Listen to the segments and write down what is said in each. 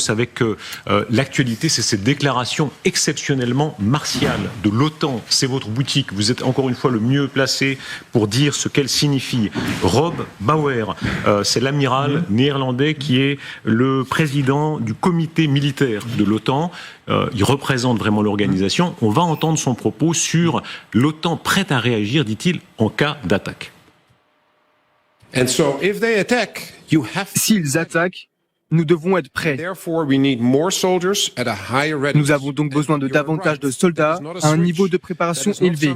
Avec l'actualité, c'est cette déclaration exceptionnellement martiale de l'OTAN. C'est votre boutique. Vous êtes encore une fois le mieux placé pour dire ce qu'elle signifie. Rob Bauer, c'est l'amiral néerlandais qui est le président du comité militaire de l'OTAN. Il représente vraiment l'organisation. On va entendre son propos sur l'OTAN prête à réagir, dit-il, en cas d'attaque. S'ils attaquent, nous devons être prêts. Nous avons donc besoin de davantage de soldats à un niveau de préparation élevé.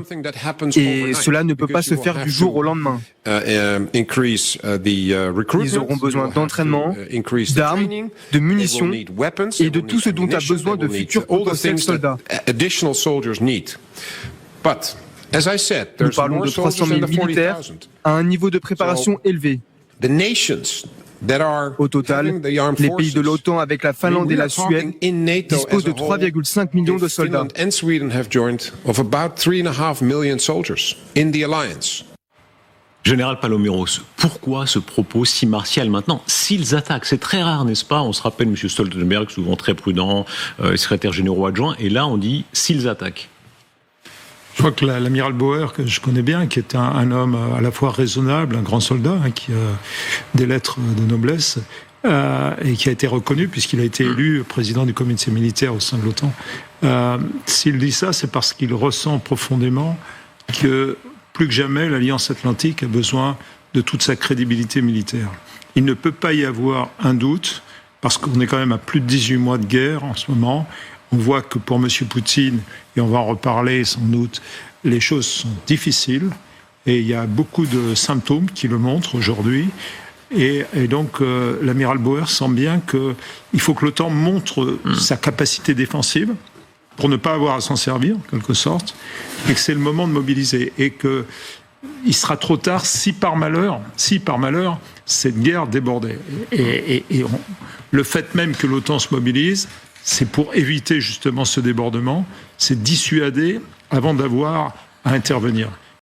Et cela ne peut pas se faire du jour au lendemain. Ils auront besoin d'entraînement, d'armes, de munitions et de tout ce dont a besoin de futurs potentiels soldats. Nous parlons de 300 000 militaires à un niveau de préparation élevé. Au total, les pays de l'OTAN avec la Finlande et la Suède disposent de 3,5 millions de soldats. Général Paloméros, pourquoi ce propos si martial maintenant? S'ils attaquent, c'est très rare, n'est-ce pas? On se rappelle M. Stoltenberg, souvent très prudent, secrétaire général adjoint, et là on dit s'ils attaquent. Je crois que l'amiral Bauer, que je connais bien, qui est un homme à la fois raisonnable, un grand soldat, qui a des lettres de noblesse, et qui a été reconnu puisqu'il a été élu président du comité militaire au sein de l'OTAN. S'il dit ça, c'est parce qu'il ressent profondément que plus que jamais, l'Alliance Atlantique a besoin de toute sa crédibilité militaire. Il ne peut pas y avoir un doute, parce qu'on est quand même à plus de 18 mois de guerre en ce moment. On voit que pour M. Poutine, et on va en reparler sans doute, les choses sont difficiles et il y a beaucoup de symptômes qui le montrent aujourd'hui. Et donc l'amiral Bauer sent bien qu'il faut que l'OTAN montre sa capacité défensive pour ne pas avoir à s'en servir, en quelque sorte, et que c'est le moment de mobiliser. Et qu'il sera trop tard si par malheur, cette guerre débordait. Le fait même que l'OTAN se mobilise, c'est pour éviter justement ce débordement, c'est dissuader avant d'avoir à intervenir.